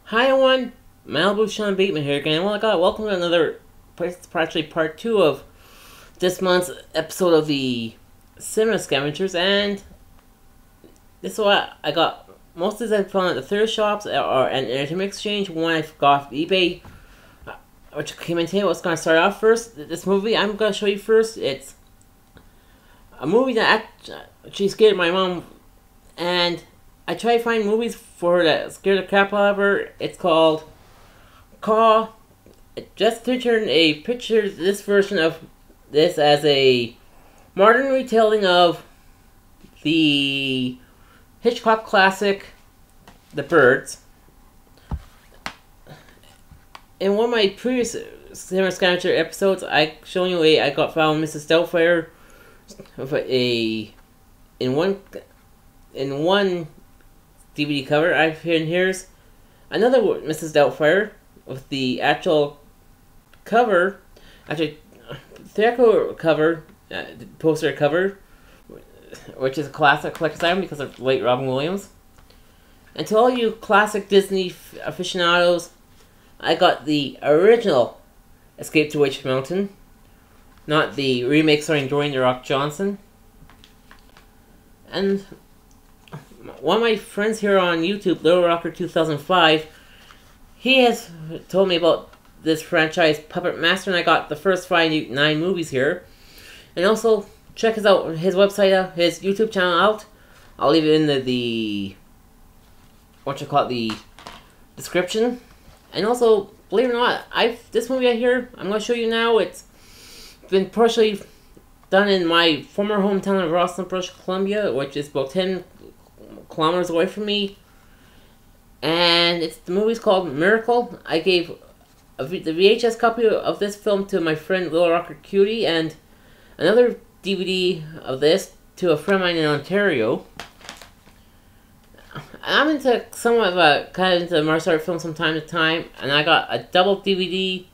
Hi everyone, Malibu Sean Bateman here again. Well, welcome to another, actually part 2 of this month's episode of the Cinema Scavengers, and this is what I got. Most of these I found at the thrift shops or an entertainment exchange. One I got off eBay, which came in today. I was going to start off first. This movie I'm going to show you first. It's a movie that actually scared my mom, and I try to find movies for her that scare the crap out of her. It's called Caw. It just featured a picture, this version of this as a modern retelling of the Hitchcock classic, The Birds. In one of my previous Cinema Scavenger episodes, I showed you I found Mrs. Doubtfire in one DVD cover. Here's another Mrs. Doubtfire with the actual cover, theatrical cover, poster cover, which is a classic collector's item because of late Robin Williams. And to all you classic Disney aficionados, I got the original Escape to Witch Mountain, not the remake starring Dwayne "The Rock" Johnson. And one of my friends here on YouTube, Little Rocker 2005, he has told me about this franchise, Puppet Master, and I got the first 9 movies here. And also, check his website out, his YouTube channel out. I'll leave it in the description. And also, believe it or not, this movie right here, I'm going to show you now, it's been partially done in my former hometown of Rosslyn, British Columbia, which is about 10 kilometers away from me, and the movie's called Miracle. I gave the VHS copy of this film to my friend Little Rocker Cutie, and another DVD of this to a friend of mine in Ontario. I'm into kind of into martial art films from time to time, and I got a double DVD,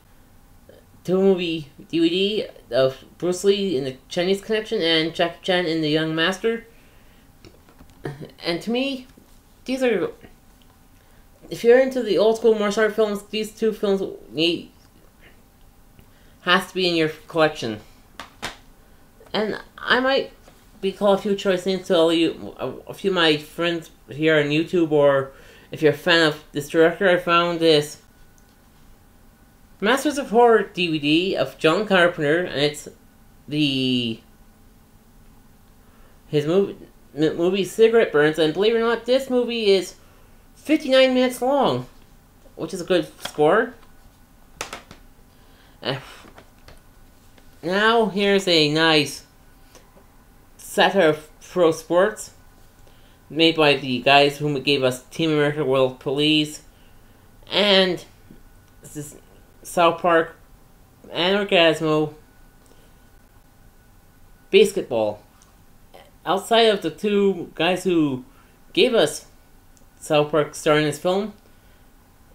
2-movie DVD of Bruce Lee in the Chinese Connection and Jackie Chan in The Young Master. And to me, these are, if you're into the old school martial art films, these two films has to be in your collection. And I might call a few choice names to all you, a few of my friends here on YouTube, or if you're a fan of this director, I found this Masters of Horror DVD of John Carpenter, and it's his movie Cigarette Burns, and believe it or not, this movie is 59 minutes long, which is a good score. Now here's a nice satire of pro sports, made by the guys who gave us Team America World Police, and this is South Park and Orgasmo Basketball. Outside of the two guys who gave us South Park starring this film,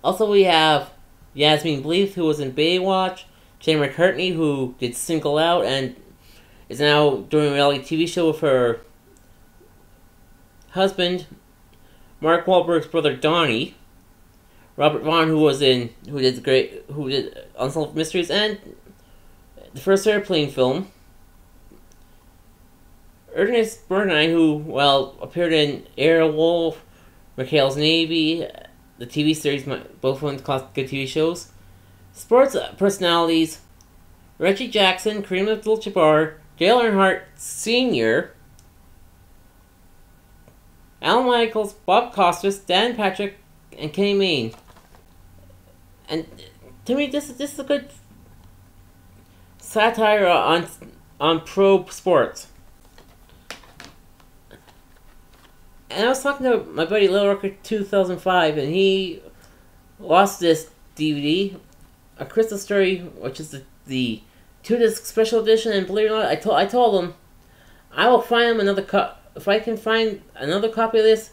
also we have Yasmin Bleeth, who was in Baywatch, Jane McCartney, who did Single Out and is now doing a reality TV show with her husband, Mark Wahlberg's brother Donnie, Robert Vaughn, who did Unsolved Mysteries and the first Airplane film, Ernest Borgnine, who, appeared in Airwolf, McHale's Navy, the TV series, both ones good TV shows. Sports personalities, Reggie Jackson, Kareem Abdul-Jabbar, Dale Earnhardt Sr., Al Michaels, Bob Costas, Dan Patrick, and Kenny Mayne. And to me, this is a good satire on pro sports. And I was talking to my buddy Little Rocker 2005, and he lost this DVD, A Crystal Story, which is the 2-disc special edition. And believe it or not, I told him I will find him if I can find another copy of this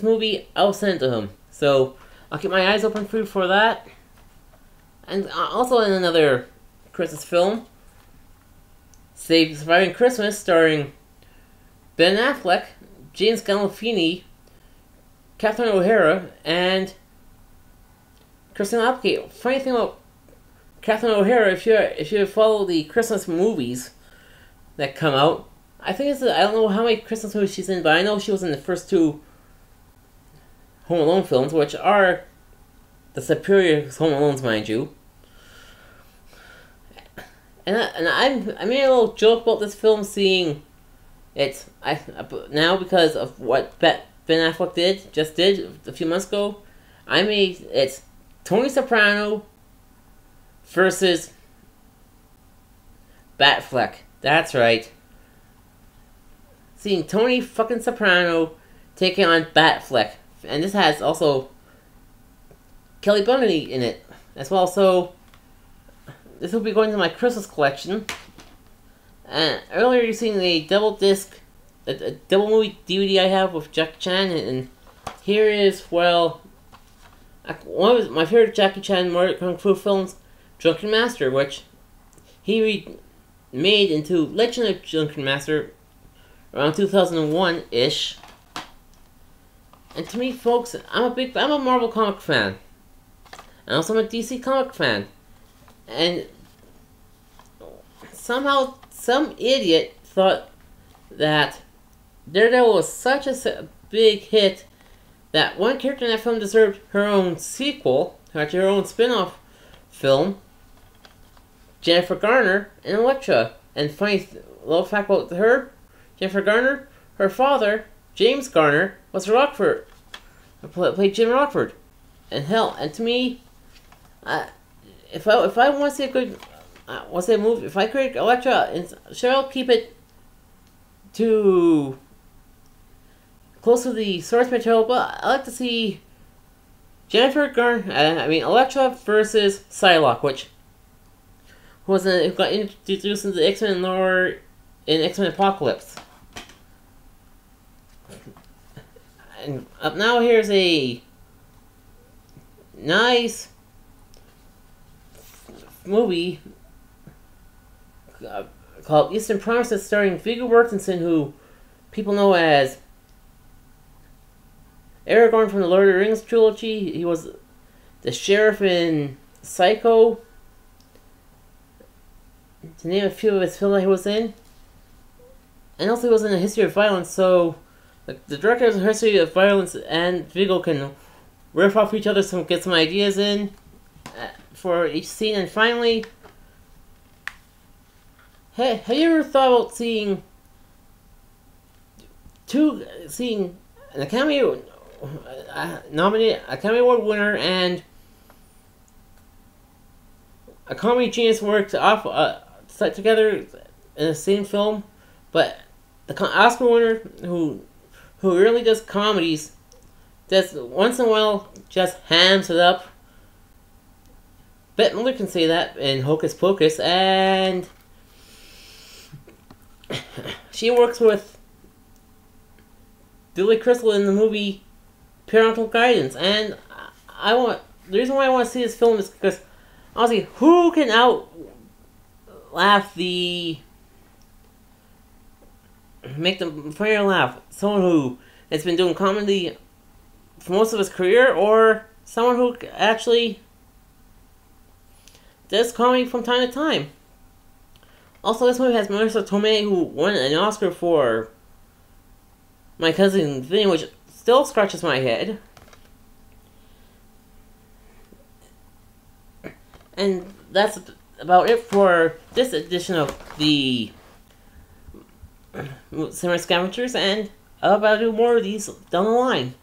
movie, I'll send it to him. So I'll keep my eyes open for that. And also in another Christmas film, Surviving Christmas, starring Ben Affleck, James Gandolfini, Catherine O'Hara and Christina Applegate. Funny thing about Catherine O'Hara, if you follow the Christmas movies that come out, I think I don't know how many Christmas movies she's in, but I know she was in the first two Home Alone films, which are the superior Home Alones, mind you. And I made a little joke about this film, seeing it now because of what Ben Affleck just did a few months ago. I made it's Tony Soprano versus Batfleck. That's right. Seeing Tony fucking Soprano taking on Batfleck. And this has also Kelly Bunny in it as well, so this will be going to my Christmas collection. And earlier you seen the double disc, a double movie DVD I have with Jackie Chan, and here is, well, one of my favorite Jackie Chan Kung Fu films, Drunken Master, which he made into Legend of Drunken Master around 2001-ish. And to me, folks, I'm a Marvel comic fan. And also I'm a DC comic fan. And somehow some idiot thought that Daredevil was such a big hit that one character in that film deserved her own sequel, actually her own spin-off film, Jennifer Garner and Elektra. And funny little fact about her, Jennifer Garner, her father, James Garner, was Rockford. Played Jim Rockford. And hell, and to me, if I want to see a good, want to see a movie, if I create Elektra, and sure I'll keep it to close to the source material, but I like to see Jennifer Garner, Elektra versus Psylocke, which who got introduced into the X-Men lore in X-Men Apocalypse. And up now, here's a nice movie called Eastern Promises, starring Viggo Mortensen, who people know as Aragorn from the Lord of the Rings trilogy. He was the sheriff in Psycho, to name a few of his films that he was in. And also he was in A History of Violence, so the director of A History of Violence and Viggo can riff off each other, get some ideas in for each scene. And finally, hey, have you ever thought about seeing an Academy nominated Academy Award winner and a comedy genius worked off set together in the same film, but the Oscar winner who really does comedies, does once in a while just hams it up. Bette Midler can say that in Hocus Pocus, and she works with Billy Crystal in the movie Parental Guidance. And the reason why I want to see this film is because honestly, who can make the player laugh? Someone who has been doing comedy for most of his career, or someone who actually does comedy from time to time. Also, this movie has Marisa Tomei, who won an Oscar for My Cousin Vinny, which still scratches my head. And that's about it for this edition of the Cinema Scavengers, and I'll about to do more of these down the line.